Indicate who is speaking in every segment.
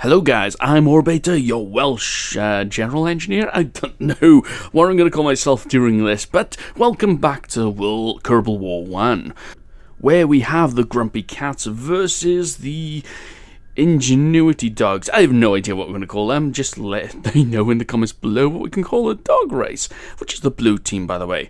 Speaker 1: Hello guys, I'm Orbiter, your Welsh general engineer. I don't know what I'm going to call myself during this, but welcome back to Kerbal War 1, where we have the Grumpy Cats versus the Ingenuity Dogs. I have no idea what we're going to call them, just let me know in the comments below what we can call a dog race, which is the blue team, by the way.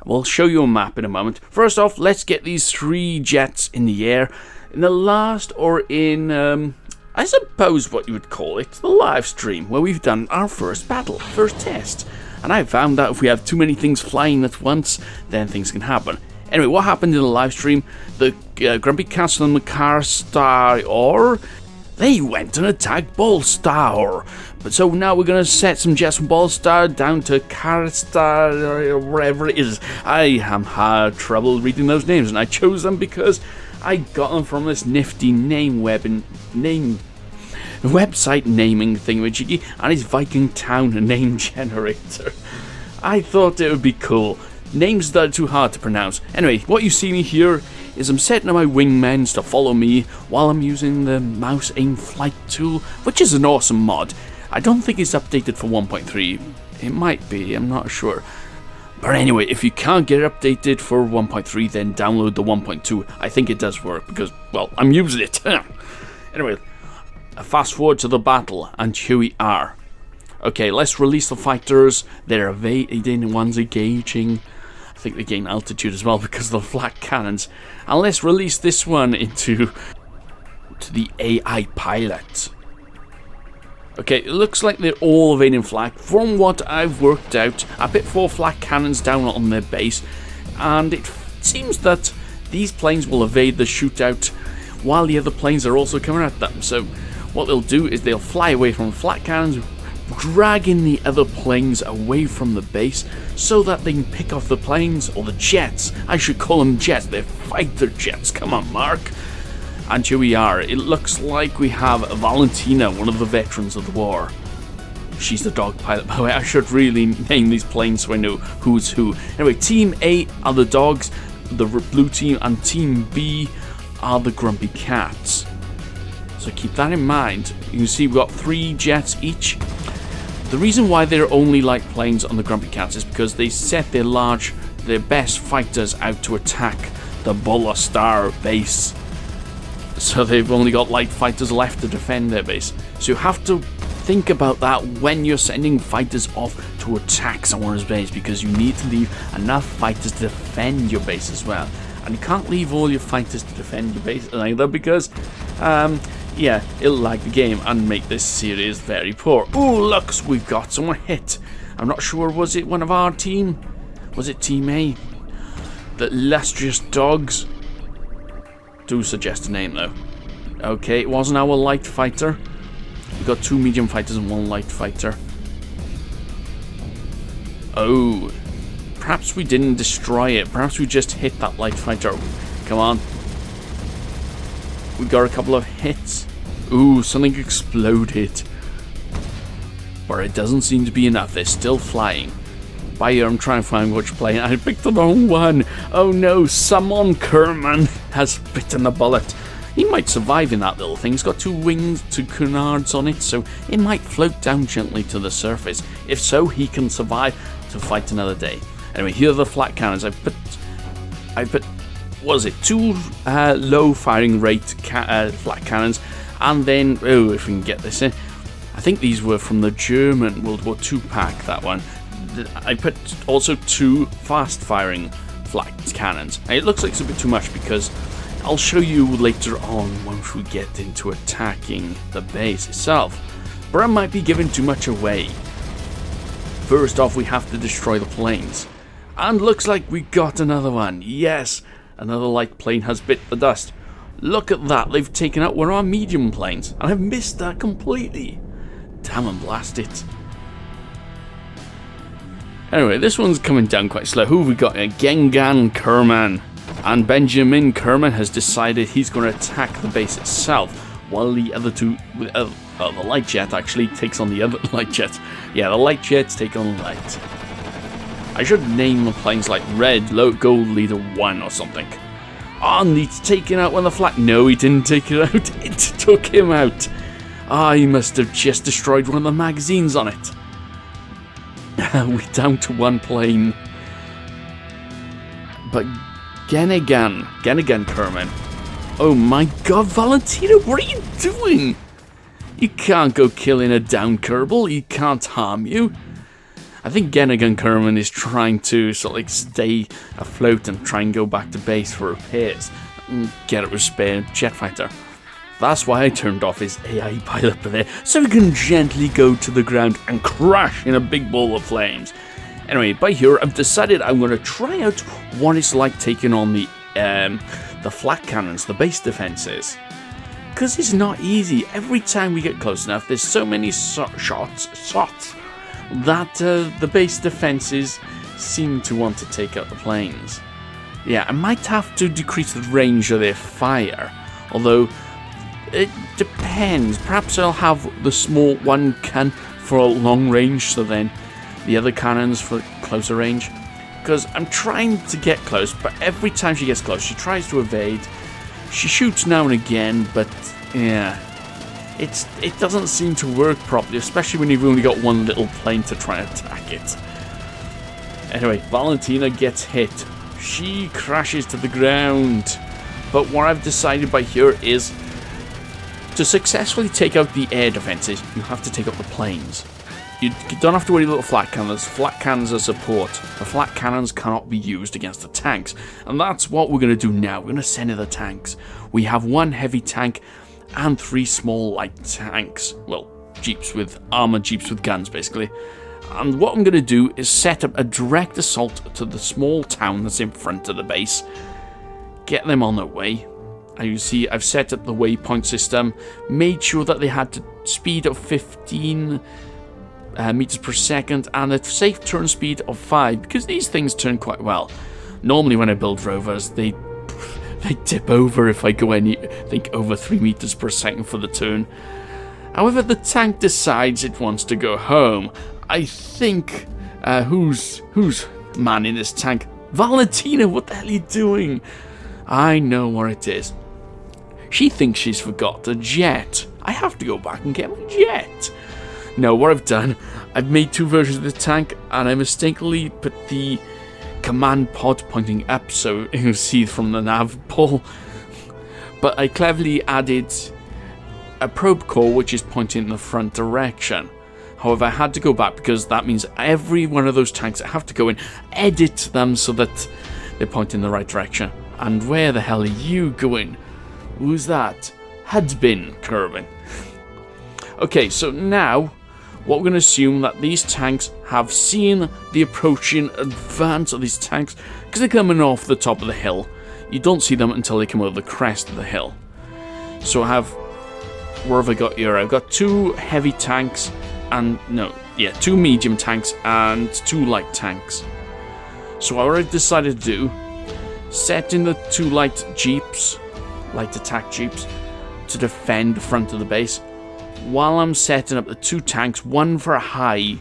Speaker 1: We'll show you a map in a moment. First off, let's get these 3 jets in the air. In the last, or in, I suppose what you would call it, the live stream, where we've done our first battle, first test. And I found that if we have too many things flying at once, then things can happen. Anyway, what happened in the live stream? The Grumpy Cats and the Star, they went and attacked Ballstar. But so now we're going to set some jets from Ballstar down to Star, or wherever it is. I have had trouble reading those names, and I chose them because I got them from this nifty website naming thingamajiggy, and his Viking Town name generator. I thought it would be cool. Names that are too hard to pronounce. Anyway, what you see me here is I'm setting up my wingmen to follow me while I'm using the mouse aim flight tool, which is an awesome mod. I don't think it's updated for 1.3. It might be, I'm not sure. But anyway, if you can't get it updated for 1.3, then download the 1.2. I think it does work because, well, I'm using it. Anyway, fast forward to the battle, and here we are. Okay, let's release the fighters. They're evading, one's engaging. I think they gain altitude as well because of the flat cannons. And let's release this one to the AI pilot. Okay, it looks like they're all evading flak. From what I've worked out, I put 4 flak cannons down on their base, and it seems that these planes will evade the shootout while the other planes are also coming at them. So what they'll do is they'll fly away from the flak cannons, dragging the other planes away from the base so that they can pick off the planes, or the jets. I should call them jets, they're fighter jets. Come on, Mark. And here we are. It looks like we have Valentina, one of the veterans of the war. She's the dog pilot, by the way. I should really name these planes so I know who's who. Anyway, Team A are the dogs, the blue team, and Team B are the Grumpy Cats. So keep that in mind. You can see we've got 3 jets each. The reason why they're only light planes on the Grumpy Cats is because they set their best fighters out to attack the Ballstar base. So they've only got light fighters left to defend their base. So you have to think about that when you're sending fighters off to attack someone's base, because you need to leave enough fighters to defend your base as well. And you can't leave all your fighters to defend your base either, because yeah, it'll lag the game and make this series very poor. Ooh, look, we've got someone hit. I'm not sure, was it one of our team? Was it Team A? The illustrious dogs? Do suggest a name though. Okay, it wasn't our light fighter. We got 2 medium fighters and 1 light fighter. Oh, perhaps we didn't destroy it. Perhaps we just hit that light fighter. Come on. We got a couple of hits. Ooh, something exploded. But it doesn't seem to be enough. They're still flying. By here, I'm trying to find which plane. I picked the wrong one. Oh no, someone Kerman has bitten the bullet. He might survive in that little thing. He's got 2 wings, 2 canards on it, so it might float down gently to the surface. If so, he can survive to fight another day. Anyway, here are the flat cannons. I put, what is it, 2 low firing rate flat cannons, and then, oh, if we can get this in, I think these were from the German World War II pack, that one. I put also 2 fast-firing flat cannons. And it looks like it's a bit too much because I'll show you later on once we get into attacking the base itself. But I might be giving too much away. First off, we have to destroy the planes. And looks like we got another one. Yes, another light plane has bit the dust. Look at that, they've taken out one of our medium planes. And I've missed that completely. Damn and blast it. Anyway, this one's coming down quite slow. Who have we got? Gengan Kerman. And Benjamin Kerman has decided he's going to attack the base itself, while the other 2, the light jet actually takes on the other light jet. Yeah, the light jets take on light. I should name the planes like Red, Gold Leader 1 or something. Oh, and he's taken out one of the flak. No, he didn't take it out. It took him out. I must have just destroyed one of the magazines on it. We're down to one plane. But Gennigan, Kerman. Oh my god, Valentina, what are you doing? You can't go killing a down Kerbal, he can't harm you. I think Gennigan Kerman is trying to sort of like stay afloat and try and go back to base for repairs and get it with spare jet fighter. That's why I turned off his AI pilot there, so he can gently go to the ground and crash in a big ball of flames. Anyway, by here I've decided I'm going to try out what it's like taking on the flak cannons, the base defenses. Because it's not easy. Every time we get close enough, there's so many shots, that the base defenses seem to want to take out the planes. Yeah, I might have to decrease the range of their fire, although it depends. Perhaps I'll have the small one can for long range, so then the other cannons for closer range. Because I'm trying to get close, but every time she gets close, she tries to evade. She shoots now and again, but yeah, it doesn't seem to work properly, especially when you've only got one little plane to try and attack it. Anyway, Valentina gets hit. She crashes to the ground. But what I've decided by here is to successfully take out the air defenses, you have to take out the planes. You don't have to worry about flak cannons. Flak cannons are support. The flak cannons cannot be used against the tanks. And that's what we're going to do now. We're going to send in the tanks. We have one heavy tank and 3 small light tanks. Well, jeeps with armored jeeps with guns, basically. And what I'm going to do is set up a direct assault to the small town that's in front of the base. Get them on their way. As you see, I've set up the waypoint system. Made sure that they had a speed of 15 meters per second and a safe turn speed of 5, because these things turn quite well. Normally when I build rovers, they tip over if I go anything over 3 meters per second for the turn. However, the tank decides it wants to go home. I think who's manning this tank? Valentina, what the hell are you doing? I know what it is. She thinks she's forgot a jet. I have to go back and get my jet. No, what I've done, I've made 2 versions of the tank, and I mistakenly put the command pod pointing up so you can see from the nav pole. But I cleverly added a probe core which is pointing in the front direction. However, I had to go back because that means every one of those tanks, I have to go and edit them so that they're pointing in the right direction. And where the hell are you going? Who's that? Had been Kerbin. Okay, so now what we're going to assume that these tanks have seen the approaching advance of these tanks, because they're coming off the top of the hill. You don't see them until they come over the crest of the hill. So I have, where have I got here? I've got 2 heavy tanks and, 2 medium tanks and 2 light tanks. So what I've decided to do, set in the 2 light attack jeeps, to defend the front of the base, while I'm setting up the 2 tanks, one for a high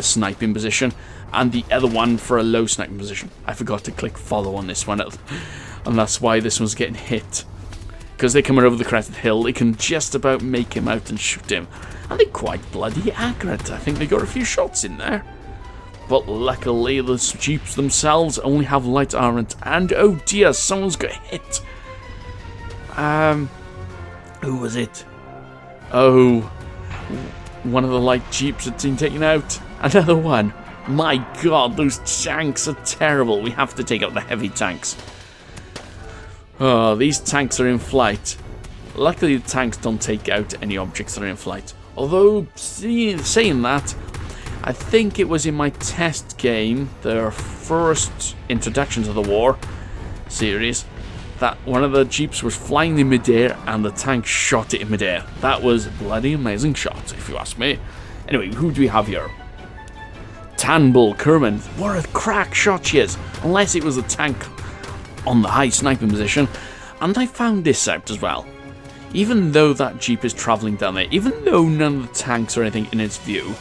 Speaker 1: sniping position and the other one for a low sniping position. I forgot to click follow on this one, and that's why this one's getting hit. Because they're coming over the crest of the hill, they can just about make him out and shoot him. And they're quite bloody accurate. I think they got a few shots in there. But luckily, the jeeps themselves only have light armor, and oh dear, someone's got hit. Who was it? Oh, one of the light jeeps had been taken out. Another one. My god, those tanks are terrible. We have to take out the heavy tanks. Oh, these tanks are in flight. Luckily, the tanks don't take out any objects that are in flight. Although, saying that, I think it was in my test game, their first introduction to the war series, that one of the jeeps was flying in midair and the tank shot it in midair. That was a bloody amazing shot, if you ask me. Anyway, who do we have here? Tanbul Kerman. What a crack shot she is. Unless it was a tank on the high sniping position. And I found this out as well. Even though that jeep is travelling down there, even though none of the tanks or anything in its view,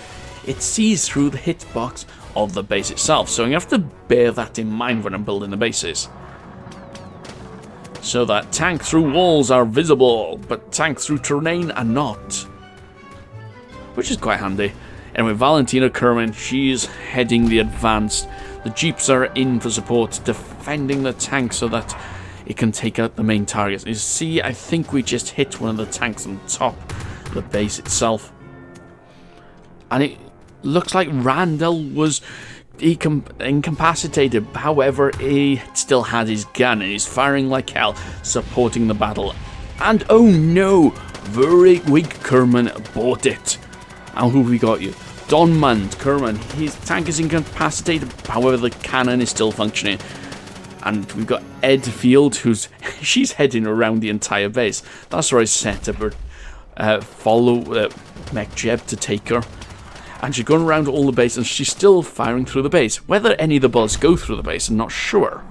Speaker 1: it sees through the hitbox of the base itself. So I have to bear that in mind when I'm building the bases. so that tank through walls are visible, but tank through terrain are not. Which is quite handy. Anyway, Valentina Kerman, she's heading the advance. The jeeps are in for support, defending the tank so that it can take out the main targets. You see, I think we just hit one of the tanks on top of the base itself. And it looks like Randall was incapacitated. However, he still had his gun and he's firing like hell, supporting the battle. And oh no, Wig Kerman bought it. And who have we got you? Don Mund Kerman. His tank is incapacitated, however the cannon is still functioning. And we've got Ed Field, she's heading around the entire base. That's where I set up her follow Mech Jeb to take her. And she's going around all the base and she's still firing through the base. Whether any of the bullets go through the base, I'm not sure.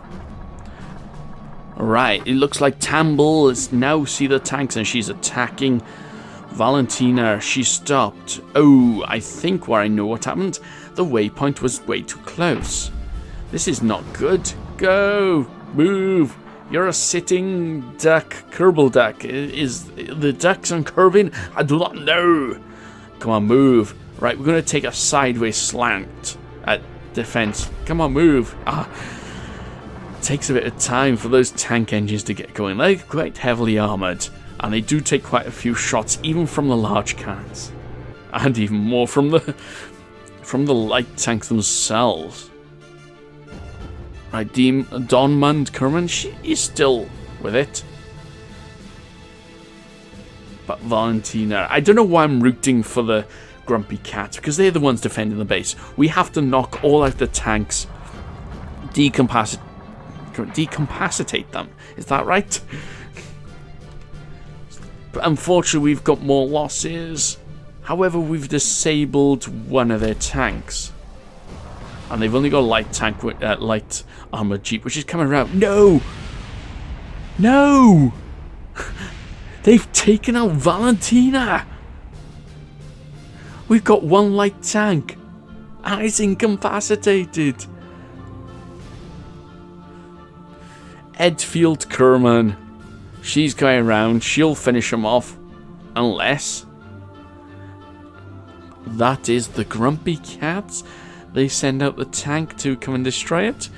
Speaker 1: Alright, it looks like Tamble is now see the tanks and she's attacking. Valentina, she stopped. Oh, I think where I know what happened. The waypoint was way too close. This is not good. Go! Move! You're a sitting duck. Kerbal duck. Is the ducks on Kerbin? I do not know. Come on, move. Right, we're going to take a sideways slant at defense. Come on, move. Takes a bit of time for those tank engines to get going. They're quite heavily armoured. And they do take quite a few shots, even from the large cannons. And even more from the light tanks themselves. Right, Don Mund Kerman, she is still with it. But Valentina, I don't know why I'm rooting for the Grumpy Cats, because they're the ones defending the base. We have to knock all out the tanks, decapacitate them. Is that right? But unfortunately, we've got more losses. However, we've disabled one of their tanks. And they've only got a light tank with light armored jeep, which is coming around. No! No! They've taken out Valentina! We've got one light tank. And it's incapacitated. Edfield Kerman. She's going around. She'll finish him off. Unless that is the Grumpy Cats. They send out the tank to come and destroy it.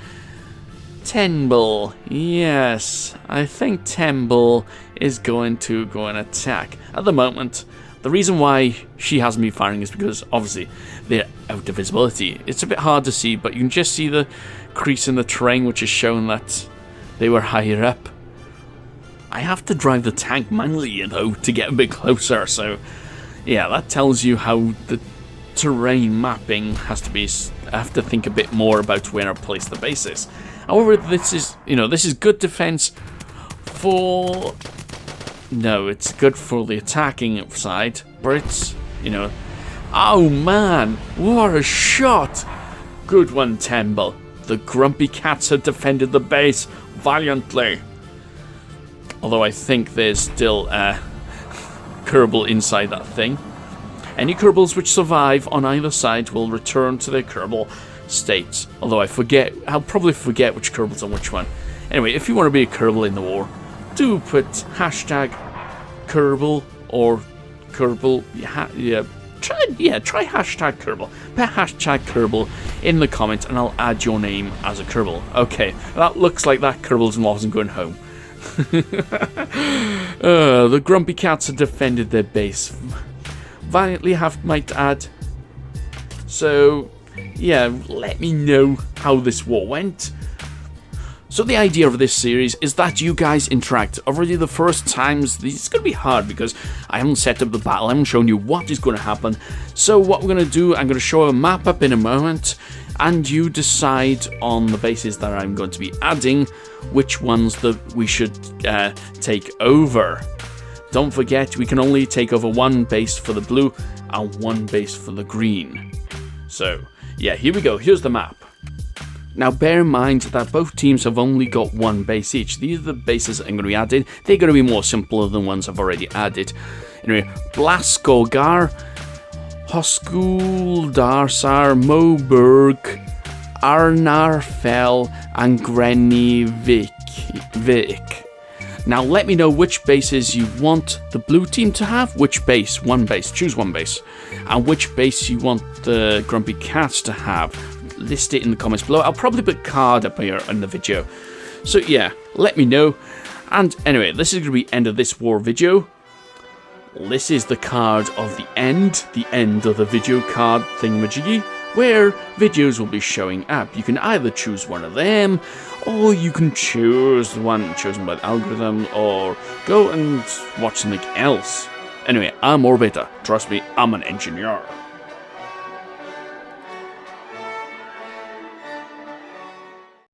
Speaker 1: Temple. Yes. I think Temple is going to go and attack. At the moment, the reason why she hasn't been firing is because, obviously, they're out of visibility. It's a bit hard to see, but you can just see the crease in the terrain, which is showing that they were higher up. I have to drive the tank manually, to get a bit closer, so yeah, that tells you how the terrain mapping has to be. I have to think a bit more about where I place the bases. However, this is good defense for. No, it's good for the attacking side, but it's, oh man, what a shot! Good one, Temple. The Grumpy Cats have defended the base valiantly. Although I think there's still a Kerbal inside that thing. Any Kerbals which survive on either side will return to their Kerbal states. Although I'll probably forget which Kerbals on which one. Anyway, if you want to be a Kerbal in the war, do put hashtag Kerbal or Kerbal. Try hashtag Kerbal. Put hashtag Kerbal in the comments and I'll add your name as a Kerbal. Okay, that looks like that Kerbal's wasn't going home. The Grumpy Cats have defended their base valiantly, might add. So, yeah, let me know how this war went. So the idea of this series is that you guys interact. Already the first times, it's going to be hard because I haven't set up the battle, I haven't shown you what is going to happen. So what we're going to do, I'm going to show a map up in a moment, and you decide on the bases that I'm going to be adding, which ones that we should take over. Don't forget, we can only take over one base for the blue and one base for the green. So, yeah, here we go. Here's the map. Now, bear in mind that both teams have only got one base each. These are the bases I'm going to be adding. They're going to be more simpler than ones I've already added. Anyway, Blaskogar, Hoskuldarsar, Moberg, Arnarfell, and Grenivik. Now let me know which bases you want the blue team to have, which base, one base, choose one base, and which base you want the Grumpy Cats to have. List it in the comments below. I'll probably put a card up here in the video. So yeah, let me know. And anyway, this is going to be end of this war video. This is the card of the end of the video card thingamajiggy, where videos will be showing up. You can either choose one of them, or you can choose the one chosen by the algorithm, or go and watch something else. Anyway, I'm Orbiter. Trust me, I'm an engineer.